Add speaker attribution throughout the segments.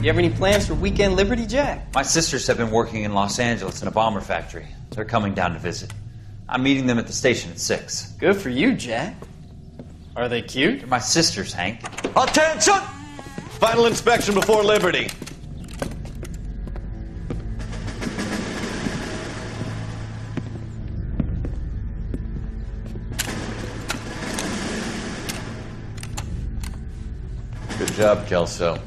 Speaker 1: You have any plans for Weekend Liberty, Jack?
Speaker 2: My sisters have been working in Los Angeles in a bomber factory. They're coming down to visit. I'm meeting them at the station at 6.
Speaker 1: Good for you, Jack. Are they cute?
Speaker 2: They're my sisters, Hank.
Speaker 3: Attention! Final inspection before Liberty.
Speaker 4: Good job, Kelso.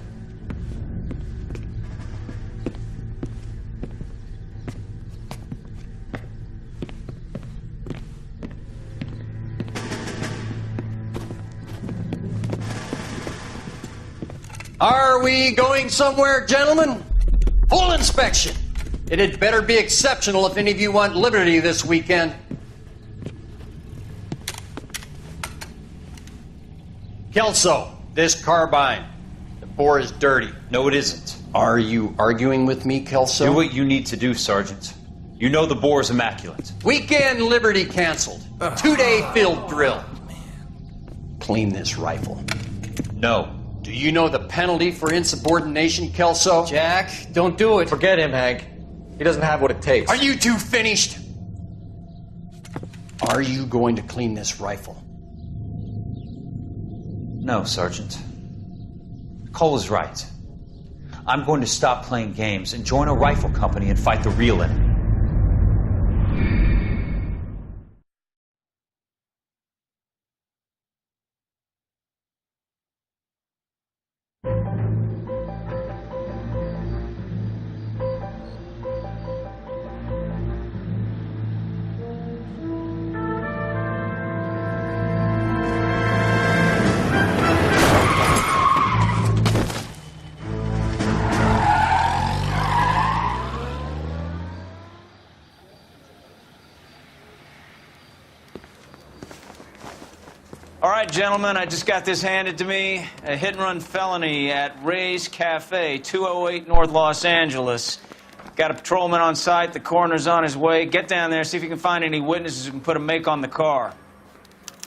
Speaker 5: Are we going somewhere, gentlemen? Full inspection. It had better be exceptional if any of you want liberty this weekend. Kelso, this carbine. The bore is dirty.
Speaker 2: No, it isn't.
Speaker 5: Are you arguing with me, Kelso?
Speaker 2: Do what you need to do, Sergeant. You know the bore is immaculate.
Speaker 5: Weekend liberty canceled. 2-day field drill. Clean this rifle.
Speaker 2: No.
Speaker 5: Do you know the penalty for insubordination, Kelso?
Speaker 1: Jack, don't do it.
Speaker 4: Forget him, Hank. He doesn't have what it takes.
Speaker 5: Are you two finished? Are you going to clean this rifle?
Speaker 2: No, Sergeant. Cole is right. I'm going to stop playing games and join a rifle company and fight the real enemy.
Speaker 6: All right, gentlemen, I just got this handed to me. A hit-and-run felony at Ray's Cafe, 208 North Los Angeles. Got a patrolman on site. The coroner's on his way. Get down there, see if you can find any witnesses who can put a make on the car.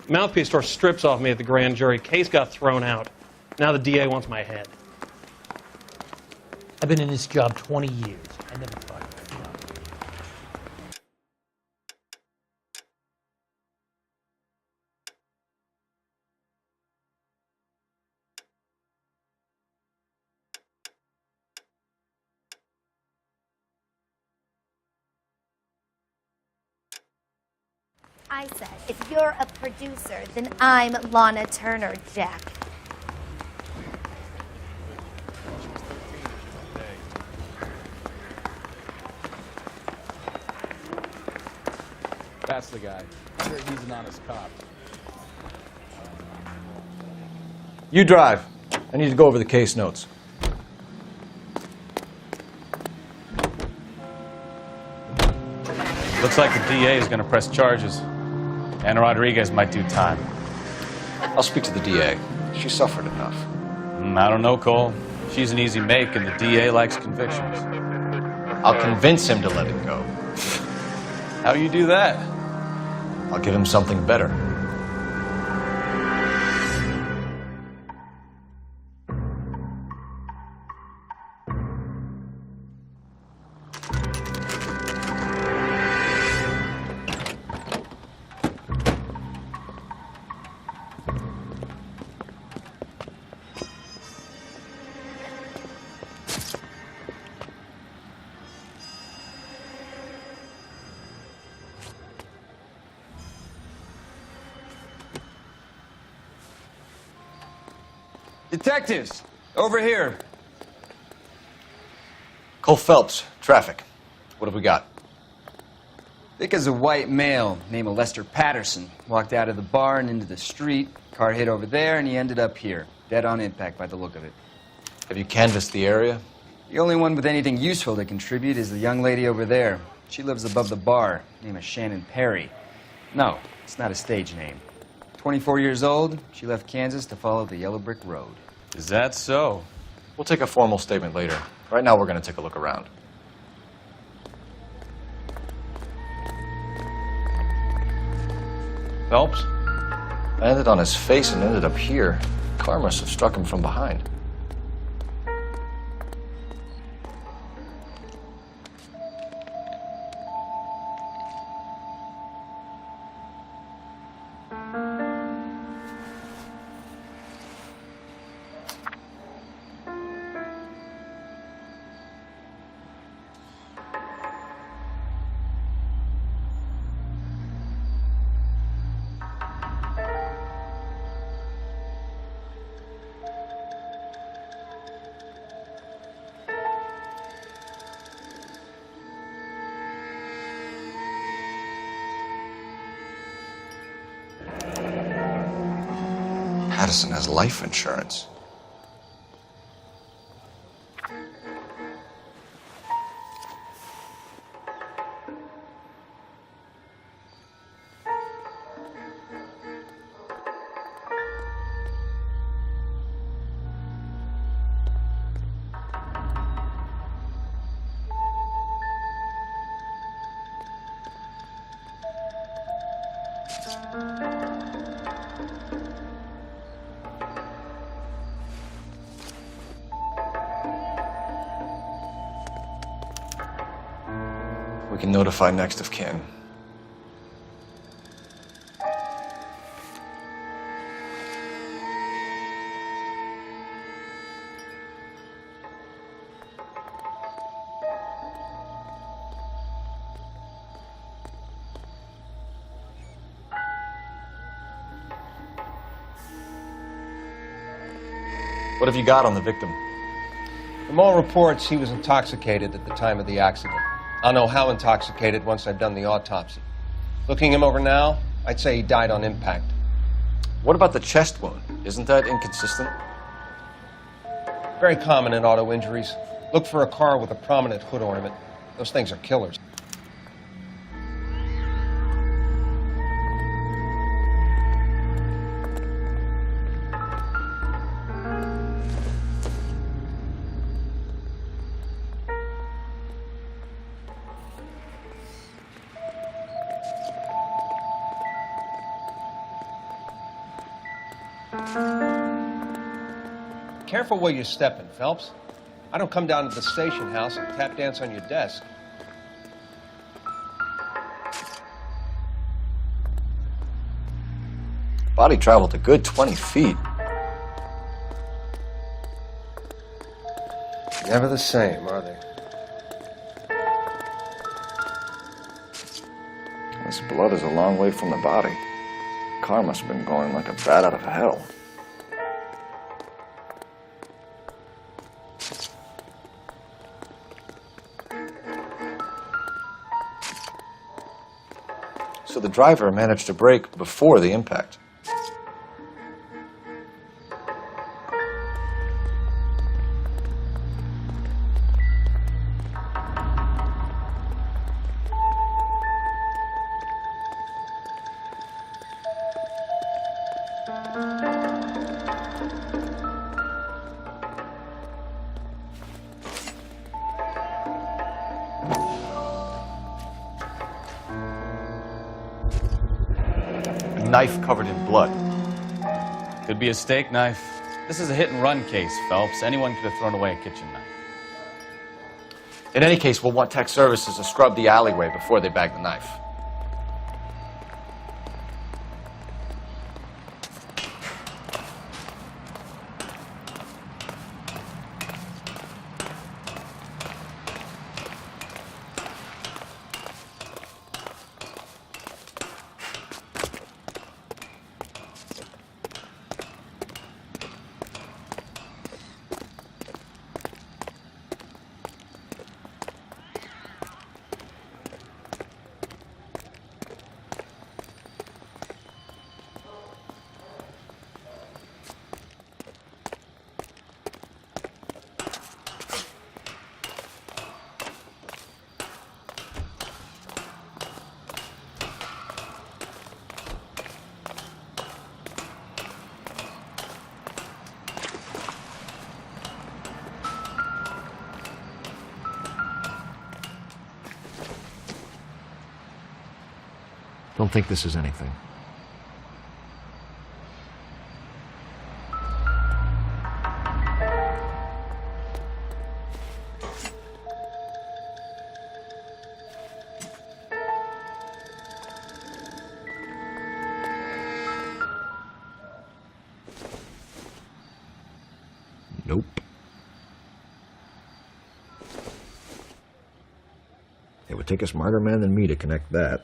Speaker 7: Mouthpiece tore strips off me at the grand jury. Case got thrown out. Now the DA wants my head.
Speaker 8: I've been in this job 20 years. I never thought of that job.
Speaker 9: I said, if you're a producer, then I'm Lana Turner, Jack.
Speaker 10: That's the guy. I'm sure he's an honest cop.
Speaker 4: You drive. I need to go over the case notes.
Speaker 10: Looks like the DA is going to press charges. And Rodriguez might do time.
Speaker 4: I'll speak to the DA. She suffered enough.
Speaker 10: I don't know, Cole. She's an easy make, and the DA likes convictions.
Speaker 4: I'll convince him to let it go.
Speaker 10: How do you do that?
Speaker 4: I'll give him something better.
Speaker 6: Detectives, over here.
Speaker 4: Cole Phelps, traffic. What have we got?
Speaker 1: Thick as a white male named Lester Patterson walked out of the bar and into the street. Car hit over there, and he ended up here. Dead on impact by the look of it.
Speaker 4: Have you canvassed the area?
Speaker 1: The only one with anything useful to contribute is the young lady over there. She lives above the bar. Name is Shannon Perry. No, it's not a stage name. 24 years old, she left Kansas to follow the yellow brick road.
Speaker 10: Is that so?
Speaker 4: We'll take a formal statement later. Right now, we're going to take a look around.
Speaker 10: Phelps?
Speaker 4: Landed on his face and ended up here. Car must have struck him from behind.
Speaker 11: Addison has life insurance. We can notify next of kin. What have you got on the victim?
Speaker 12: From all reports, he was intoxicated at the time of the accident. I'll know how intoxicated once I've done the autopsy. Looking him over now, I'd say he died on impact.
Speaker 11: What about the chest wound? Isn't that inconsistent?
Speaker 12: Very common in auto injuries. Look for a car with a prominent hood ornament. Those things are killers. Careful where you're stepping, Phelps. I don't come down to the station house and tap dance on your desk.
Speaker 11: Body traveled a good 20 feet.
Speaker 12: Never the same, are they?
Speaker 11: This blood is a long way from the body. The car must have been going like a bat out of hell. So the driver managed to brake before the impact. Knife covered in blood.
Speaker 10: Could be a steak knife. This is a hit-and-run case, Phelps. Anyone could have thrown away a kitchen knife.
Speaker 11: In any case, we'll want tech services to scrub the alleyway before they bag the knife.
Speaker 13: Don't think this is anything. Nope. It would take a smarter man than me to connect that.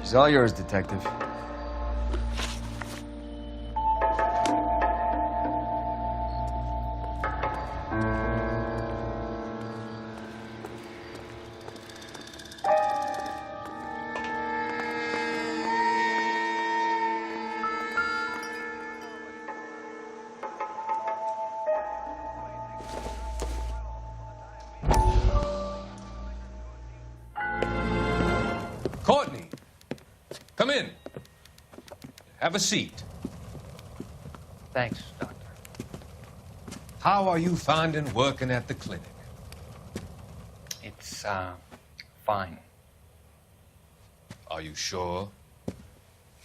Speaker 1: She's all yours, Detective.
Speaker 14: Courtney, come in. Have a seat.
Speaker 8: Thanks, Doctor.
Speaker 14: How are you finding working at the clinic?
Speaker 8: It's, fine.
Speaker 14: Are you sure?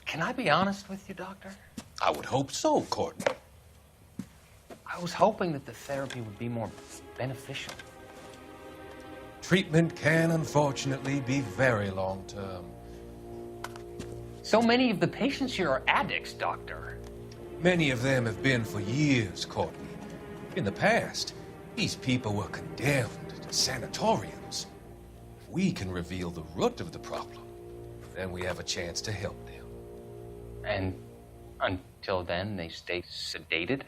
Speaker 8: Can I be honest with you, Doctor?
Speaker 14: I would hope so, Courtney.
Speaker 8: I was hoping that the therapy would be more beneficial.
Speaker 14: Treatment can, unfortunately, be very long-term.
Speaker 8: So many of the patients here are addicts, Doctor.
Speaker 14: Many of them have been for years, Courtney. In the past, these people were condemned to sanatoriums. If we can reveal the root of the problem, then we have a chance to help them.
Speaker 8: And until then, they stay sedated?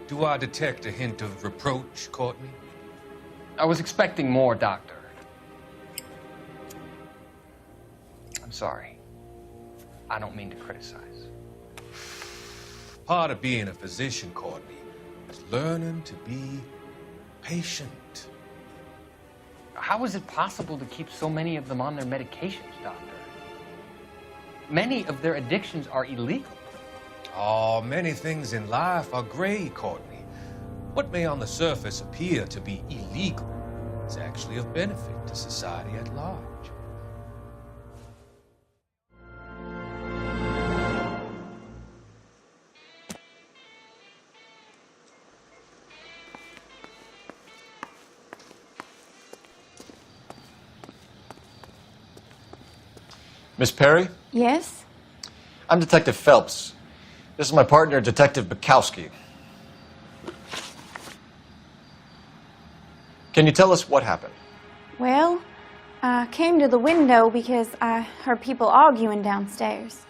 Speaker 14: Do I detect a hint of reproach, Courtney?
Speaker 8: I was expecting more, Doctor. I'm sorry. I don't mean to criticize.
Speaker 14: Part of being a physician, Courtney, is learning to be patient.
Speaker 8: How is it possible to keep so many of them on their medications, Doctor? Many of their addictions are illegal.
Speaker 14: Oh, many things in life are gray, Courtney. What may on the surface appear to be illegal is actually of benefit to society at large.
Speaker 11: Miss Perry?
Speaker 15: Yes?
Speaker 11: I'm Detective Phelps. This is my partner, Detective Bukowski. Can you tell us what happened?
Speaker 15: Well, I came to the window because I heard people arguing downstairs.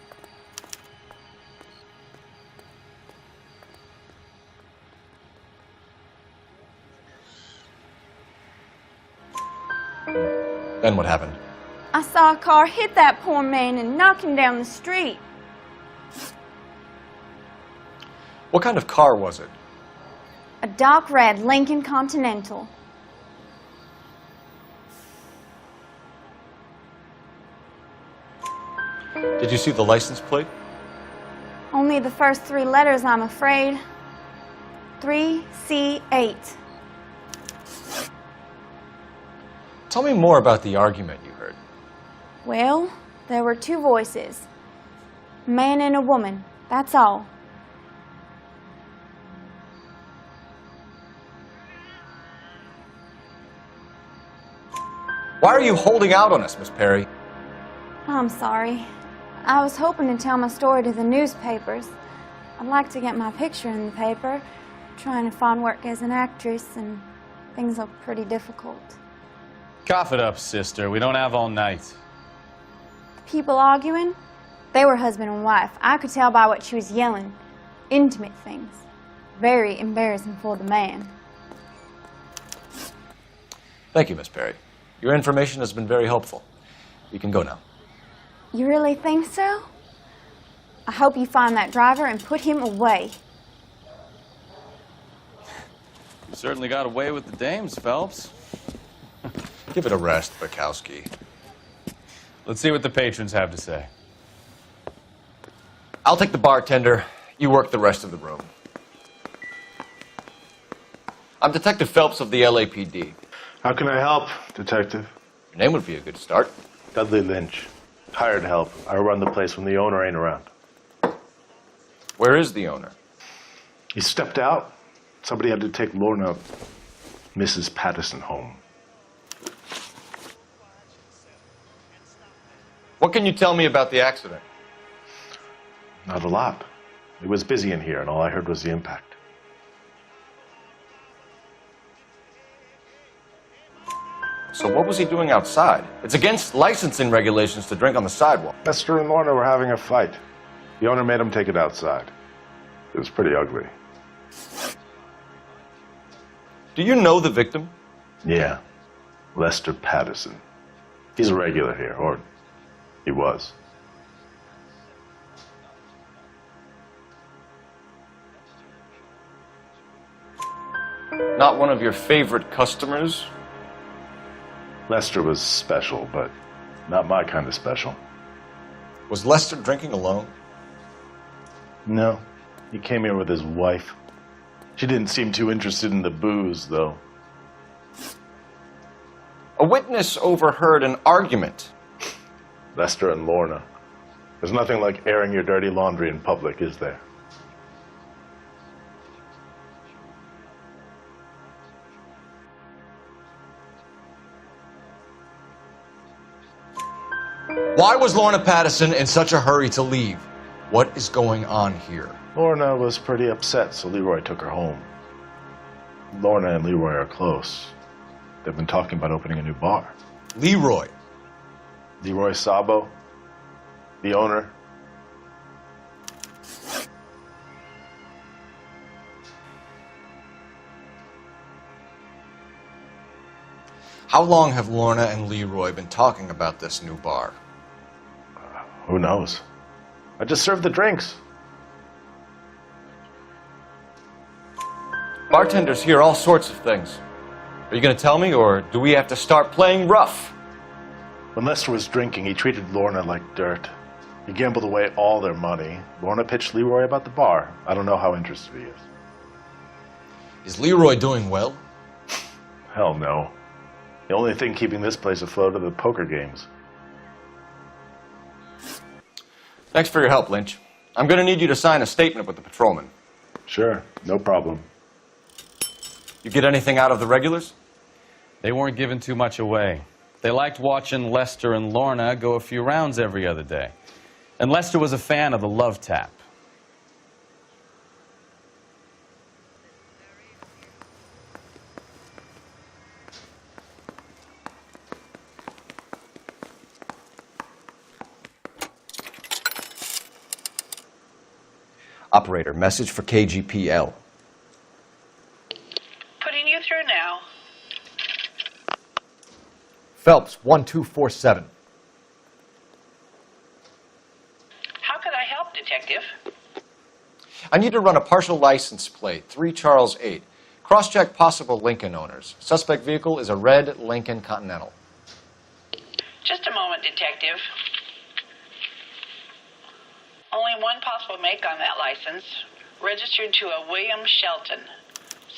Speaker 11: Then what happened?
Speaker 15: I saw a car hit that poor man and knock him down the street.
Speaker 11: What kind of car was it?
Speaker 15: A dark red Lincoln Continental.
Speaker 11: Did you see the license plate?
Speaker 15: Only the first three letters, I'm afraid. 3C8.
Speaker 11: Tell me more about the argument you heard.
Speaker 15: Well, there were two voices. A man and a woman, that's all.
Speaker 11: Why are you holding out on us, Miss Perry?
Speaker 15: I'm sorry. I was hoping to tell my story to the newspapers. I'd like to get my picture in the paper. Trying to find work as an actress, and things look pretty difficult.
Speaker 10: Cough it up, sister. We don't have all night.
Speaker 15: People arguing? They were husband and wife. I could tell by what she was yelling. Intimate things. Very embarrassing for the man.
Speaker 11: Thank you, Miss Perry. Your information has been very helpful. You can go now.
Speaker 15: You really think so? I hope you find that driver and put him away.
Speaker 10: You certainly got away with the dames, Phelps.
Speaker 11: Give it a rest, Bukowski.
Speaker 10: Let's see what the patrons have to say.
Speaker 11: I'll take the bartender. You work the rest of the room. I'm Detective Phelps of the LAPD.
Speaker 16: How can I help, Detective?
Speaker 11: Your name would be a good start.
Speaker 16: Dudley Lynch. Hired help. I run the place when the owner ain't around.
Speaker 11: Where is the owner?
Speaker 16: He stepped out. Somebody had to take Lorna, Mrs. Patterson, home.
Speaker 11: What can you tell me about the accident?
Speaker 16: Not a lot. It was busy in here, and all I heard was the impact.
Speaker 11: So what was he doing outside? It's against licensing regulations to drink on the sidewalk.
Speaker 16: Lester and Lorna were having a fight. The owner made him take it outside. It was pretty ugly.
Speaker 11: Do you know the victim?
Speaker 16: Yeah. Lester Patterson. He's a regular here, or he was.
Speaker 11: Not one of your favorite customers?
Speaker 16: Lester was special, but not my kind of special.
Speaker 11: Was Lester drinking alone?
Speaker 16: No. He came here with his wife. She didn't seem too interested in the booze, though.
Speaker 11: A witness overheard an argument.
Speaker 16: Lester and Lorna. There's nothing like airing your dirty laundry in public, is there?
Speaker 11: Why was Lorna Patterson in such a hurry to leave? What is going on here?
Speaker 16: Lorna was pretty upset, so Leroy took her home. Lorna and Leroy are close. They've been talking about opening a new bar.
Speaker 11: Leroy?
Speaker 16: Leroy Sabo, the owner.
Speaker 11: How long have Lorna and Leroy been talking about this new bar?
Speaker 16: Who knows? I just served the drinks.
Speaker 11: Bartenders hear all sorts of things. Are you going to tell me, or do we have to start playing rough?
Speaker 16: When Lester was drinking, he treated Lorna like dirt. He gambled away all their money. Lorna pitched Leroy about the bar. I don't know how interested he is.
Speaker 11: Is Leroy doing well?
Speaker 16: Hell no. The only thing keeping this place afloat are the poker games.
Speaker 11: Thanks for your help, Lynch. I'm going to need you to sign a statement with the patrolman.
Speaker 16: Sure, no problem.
Speaker 11: You get anything out of the regulars?
Speaker 10: They weren't giving too much away. They liked watching Lester and Lorna go a few rounds every other day. And Lester was a fan of the love tap.
Speaker 11: Operator, message for KGPL.
Speaker 17: Putting you through now.
Speaker 4: Phelps, 1247.
Speaker 17: How could I help, Detective?
Speaker 11: I need to run a partial license plate, 3 Charles 8. Cross-check possible Lincoln owners. Suspect vehicle is a red Lincoln Continental.
Speaker 17: Just a moment, Detective. Only one possible make on that license. Registered to a William Shelton,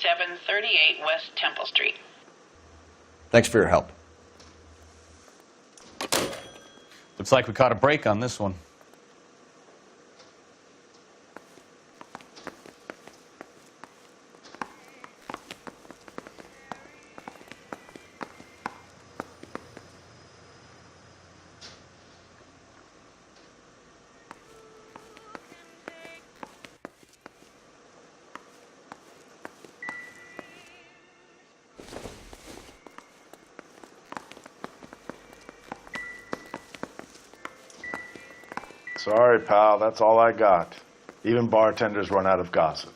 Speaker 17: 738 West Temple Street.
Speaker 11: Thanks for your help.
Speaker 10: Looks like we caught a break on this one.
Speaker 16: Sorry, pal, that's all I got. Even bartenders run out of gossip.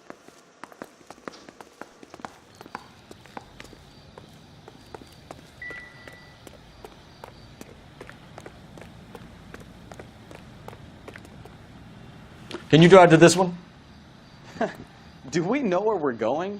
Speaker 11: Can you drive to this one?
Speaker 10: Do we know where we're going?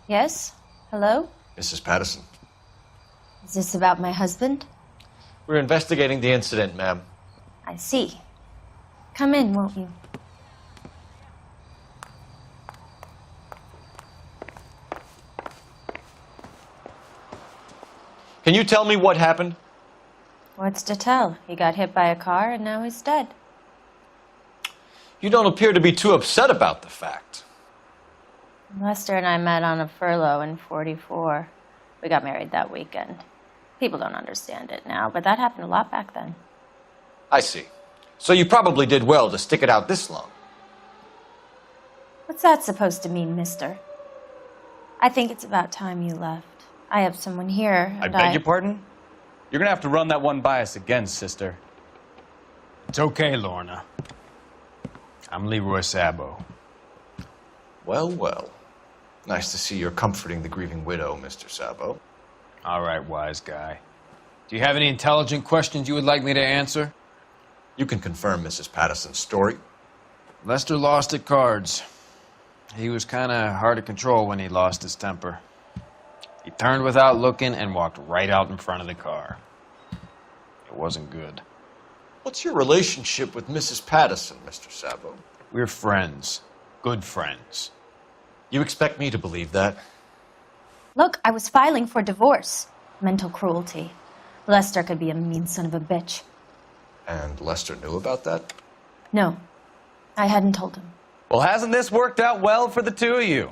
Speaker 18: Yes? Hello?
Speaker 11: Mrs. Patterson.
Speaker 18: Is this about my husband?
Speaker 11: We're investigating the incident, ma'am.
Speaker 18: I see. Come in, won't you?
Speaker 11: Can you tell me what happened?
Speaker 18: What's to tell? He got hit by a car and now he's dead.
Speaker 11: You don't appear to be too upset about the fact.
Speaker 18: Lester and I met on a furlough in '44. We got married that weekend. People don't understand it now, but that happened a lot back then.
Speaker 11: I see. So you probably did well to stick it out this long.
Speaker 18: What's that supposed to mean, mister? I think it's about time you left. I have someone here.
Speaker 10: I
Speaker 18: and
Speaker 10: beg your pardon? You're gonna have to run that one by us again, sister.
Speaker 6: It's okay, Lorna. I'm Leroy Sabo.
Speaker 11: Well, well. Nice to see you're comforting the grieving widow, Mr. Sabo.
Speaker 6: All right, wise guy. Do you have any intelligent questions you would like me to answer?
Speaker 11: You can confirm Mrs. Patterson's story.
Speaker 6: Lester lost at cards. He was kind of hard to control when he lost his temper. He turned without looking and walked right out in front of the car. It wasn't good.
Speaker 11: What's your relationship with Mrs. Patterson, Mr. Sabo?
Speaker 6: We're friends. Good friends.
Speaker 11: You expect me to believe that?
Speaker 18: Look, I was filing for divorce. Mental cruelty. Lester could be a mean son of a bitch.
Speaker 11: And Lester knew about that?
Speaker 18: No, I hadn't told him.
Speaker 10: Well, hasn't this worked out well for the two of you?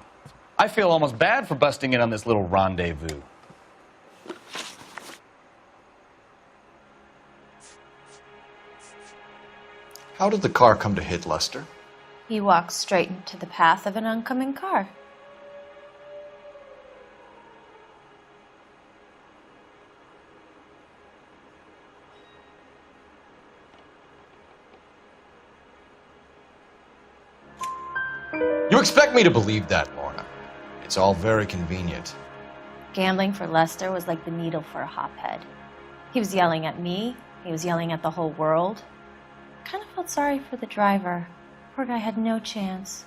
Speaker 10: I feel almost bad for busting in on this little rendezvous.
Speaker 11: How did the car come to hit Lester?
Speaker 18: He walked straight into the path of an oncoming car.
Speaker 11: You expect me to believe that, Lorna. It's all very convenient.
Speaker 18: Gambling for Lester was like the needle for a hophead. He was yelling at me. He was yelling at the whole world. I kind of felt sorry for the driver. Poor guy had no chance.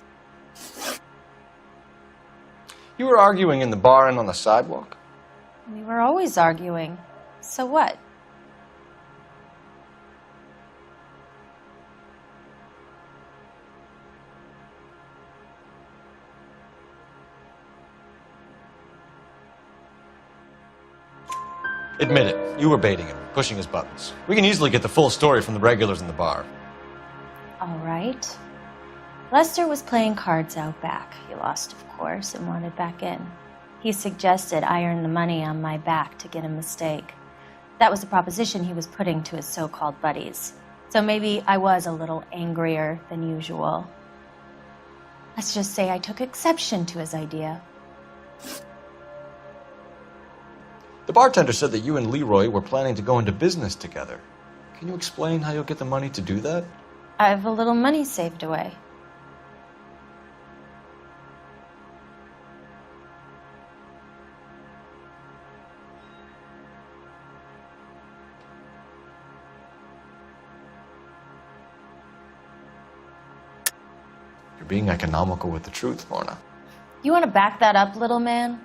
Speaker 11: You were arguing in the bar and on the sidewalk?
Speaker 18: We were always arguing. So what?
Speaker 11: Admit it, you were baiting him, pushing his buttons. We can easily get the full story from the regulars in the bar.
Speaker 18: All right. Lester was playing cards out back. He lost, of course, and wanted back in. He suggested I earn the money on my back to get a mistake. That was the proposition he was putting to his so-called buddies. So maybe I was a little angrier than usual. Let's just say I took exception to his idea.
Speaker 11: The bartender said that you and Leroy were planning to go into business together. Can you explain how you'll get the money to do that?
Speaker 18: I have a little money saved away.
Speaker 11: You're being economical with the truth, Lorna.
Speaker 18: You want to back that up, little man?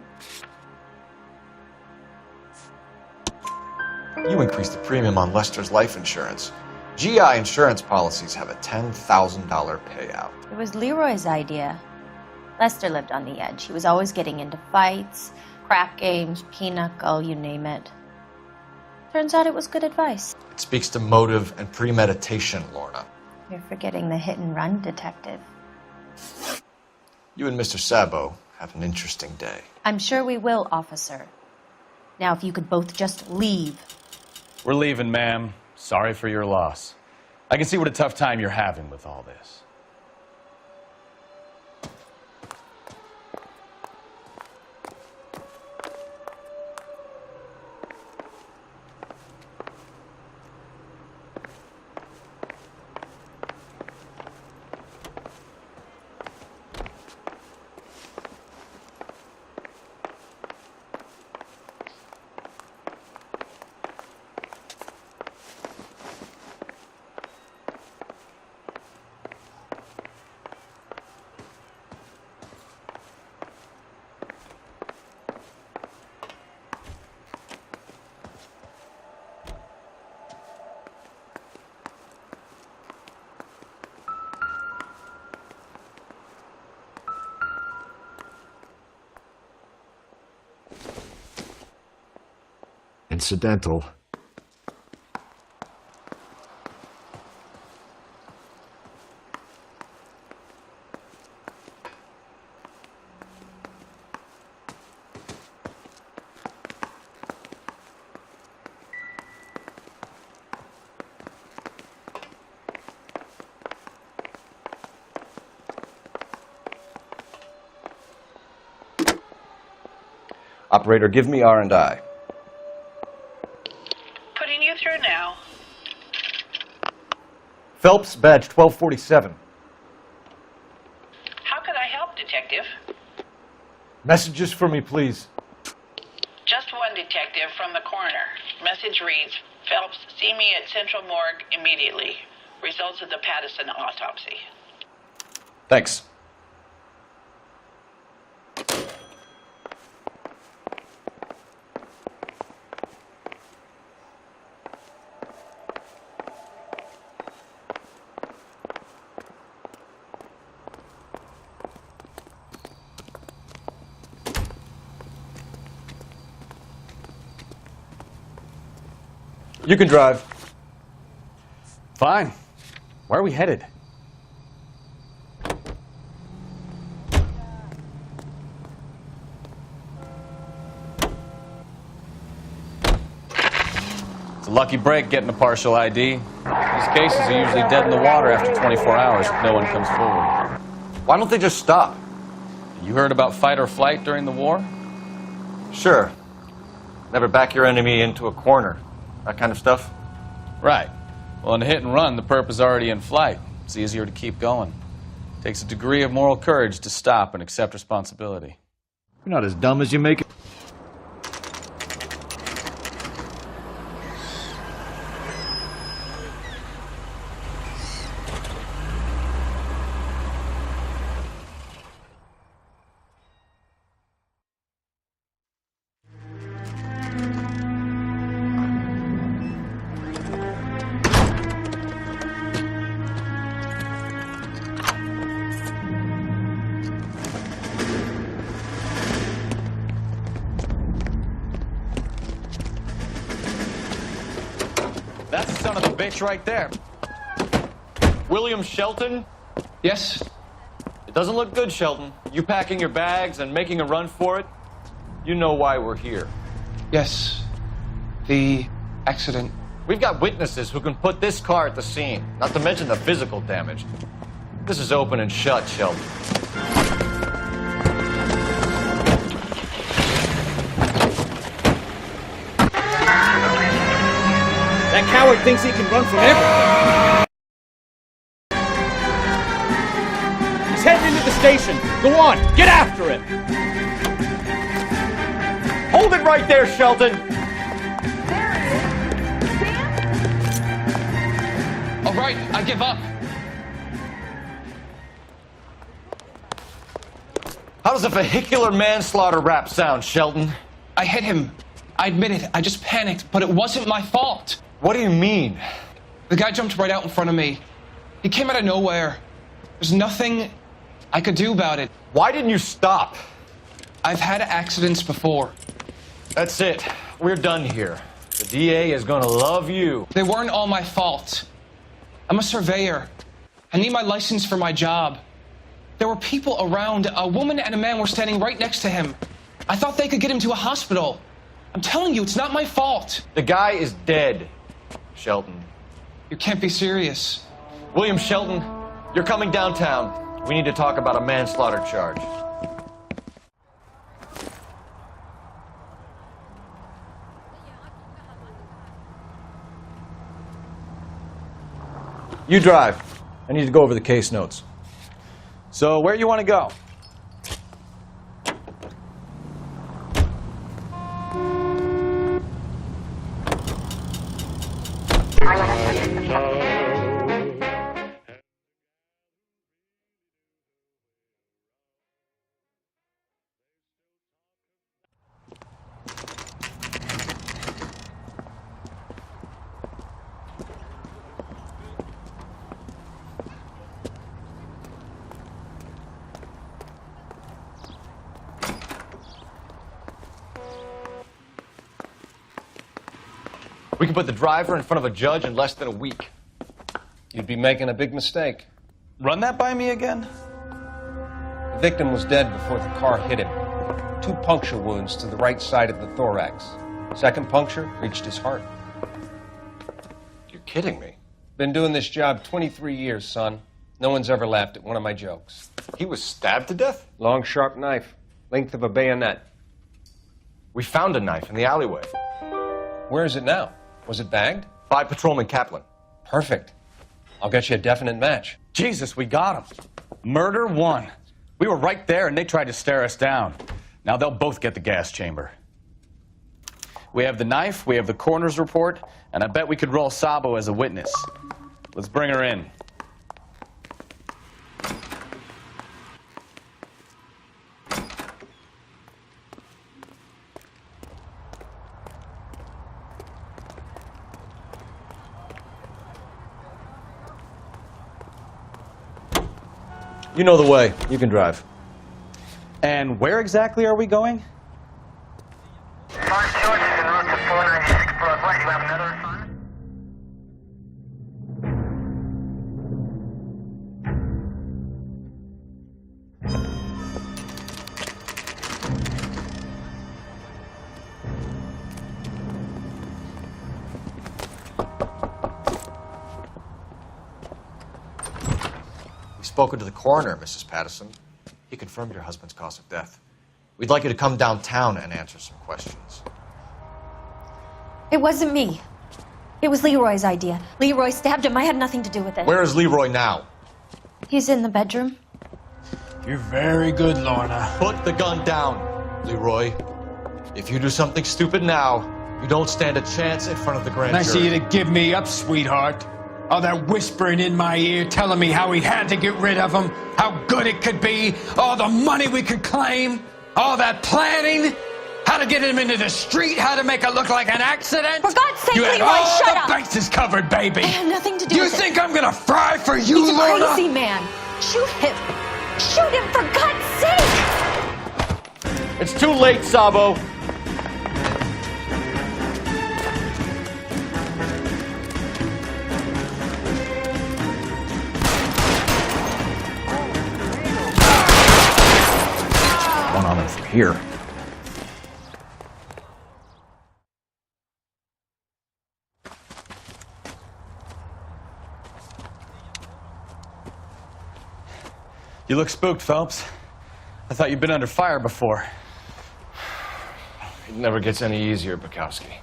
Speaker 11: You increased the premium on Lester's life insurance. GI insurance policies have a $10,000 payout.
Speaker 18: It was Leroy's idea. Lester lived on the edge. He was always getting into fights, crap games, pinochle, you name it. Turns out it was good advice.
Speaker 11: It speaks to motive and premeditation, Lorna.
Speaker 18: You're forgetting the hit-and-run detective.
Speaker 11: You and Mr. Sabo have an interesting day.
Speaker 18: I'm sure we will, officer. Now, if you could both just leave.
Speaker 10: We're leaving, ma'am. Sorry for your loss. I can see what a tough time you're having with all this.
Speaker 13: Incidental.
Speaker 11: Operator, give me R&I.
Speaker 17: Putting you through now.
Speaker 11: Phelps, badge 1247.
Speaker 17: How can I help, Detective?
Speaker 11: Messages for me, please.
Speaker 17: Just one detective from the coroner. Message reads, Phelps, see me at Central Morgue immediately. Results of the Pattison autopsy.
Speaker 11: Thanks. You can drive.
Speaker 10: Fine. Where are we headed? It's a lucky break getting a partial ID. These cases are usually dead in the water after 24 hours if no one comes forward.
Speaker 11: Why don't they just stop?
Speaker 10: You heard about fight or flight during the war?
Speaker 11: Sure. Never back your enemy into a corner. That kind of stuff?
Speaker 10: Right. Well, in a hit and run, the perp is already in flight. It's easier to keep going. It takes a degree of moral courage to stop and accept responsibility.
Speaker 13: You're not as dumb as you make it.
Speaker 11: That's the son of a bitch right there. William Shelton?
Speaker 8: Yes?
Speaker 11: It doesn't look good, Shelton. You packing your bags and making a run for it? You know why we're here.
Speaker 8: Yes. The accident.
Speaker 11: We've got witnesses who can put this car at the scene, not to mention the physical damage. This is open and shut, Shelton.
Speaker 2: That coward thinks he can run from everything. He's heading into the station. Go on, get after it.
Speaker 11: Hold it right there, Shelton.
Speaker 8: All right, I give up.
Speaker 11: How does a vehicular manslaughter rap sound, Shelton?
Speaker 8: I hit him. I admit it. I just panicked, but it wasn't my fault.
Speaker 11: What do you mean?
Speaker 8: The guy jumped right out in front of me. He came out of nowhere. There's nothing I could do about it.
Speaker 11: Why didn't you stop?
Speaker 8: I've had accidents before.
Speaker 11: That's it. We're done here. The DA is gonna love you.
Speaker 8: They weren't all my fault. I'm a surveyor. I need my license for my job. There were people around. A woman and a man were standing right next to him. I thought they could get him to a hospital. I'm telling you, it's not my fault.
Speaker 11: The guy is dead, Shelton.
Speaker 8: You can't be serious.
Speaker 11: William Shelton, you're coming downtown. We need to talk about a manslaughter charge.
Speaker 4: You drive. I need to go over the case notes.
Speaker 10: So, where you want to go?
Speaker 11: We can put the driver in front of a judge in less than a week.
Speaker 12: You'd be making a big mistake.
Speaker 6: Run that by me again?
Speaker 12: The victim was dead before the car hit him. 2 puncture wounds to the right side of the thorax. Second puncture reached his heart.
Speaker 11: You're kidding me.
Speaker 12: Been doing this job 23 years, son. No one's ever laughed at one of my jokes.
Speaker 11: He was stabbed to death?
Speaker 12: Long, sharp knife. Length of a bayonet.
Speaker 11: We found a knife in the alleyway.
Speaker 12: Where is it now? Was it bagged?
Speaker 11: By Patrolman Kaplan.
Speaker 12: Perfect. I'll get you a definite match.
Speaker 10: Jesus, we got him. Murder 1. We were right there and they tried to stare us down. Now they'll both get the gas chamber. We have the knife, we have the coroner's report, and I bet we could roll Sabo as a witness. Let's bring her in.
Speaker 4: You know the way. You can drive.
Speaker 10: And where exactly are we going?
Speaker 11: Spoken to the coroner, Mrs. Patterson. He confirmed your husband's cause of death. We'd like you to come downtown and answer some questions.
Speaker 18: It wasn't me. It was Leroy's idea. Leroy stabbed him. I had nothing to do with it.
Speaker 11: Where is Leroy now?
Speaker 18: He's in the bedroom.
Speaker 19: You're very good, Lorna.
Speaker 11: Put the gun down, Leroy. If you do something stupid now, you don't stand a chance in front of the grand
Speaker 19: Nice of
Speaker 11: jury.
Speaker 19: you to give me up, sweetheart. All that whispering in my ear telling me how we had to get rid of him, how good it could be, all the money we could claim, all that planning, how to get him into the street, how to make it look like an accident.
Speaker 18: For God's sake,
Speaker 19: you had
Speaker 18: Leroy,
Speaker 19: all
Speaker 18: shut
Speaker 19: the
Speaker 18: up!
Speaker 19: bases covered, baby.
Speaker 18: I had nothing to do
Speaker 19: You
Speaker 18: with it.
Speaker 19: think I'm gonna fry for you,
Speaker 18: He's a
Speaker 19: Lorna?
Speaker 18: crazy man. Shoot him. Shoot him, for God's sake!
Speaker 11: It's too late, Sabo.
Speaker 10: One on him from here. You look spooked, Phelps. I thought you'd been under fire before.
Speaker 11: It never gets any easier, Bukowski.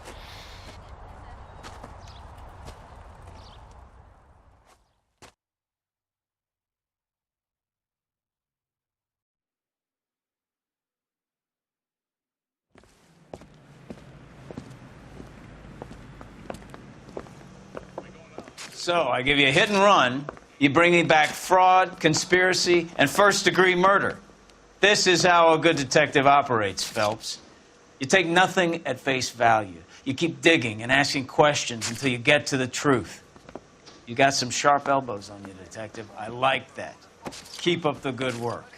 Speaker 6: So, I give you a hit and run. You bring me back fraud, conspiracy, and first-degree murder. This is how a good detective operates, Phelps. You take nothing at face value. You keep digging and asking questions until you get to the truth. You got some sharp elbows on you, detective. I like that. Keep up the good work.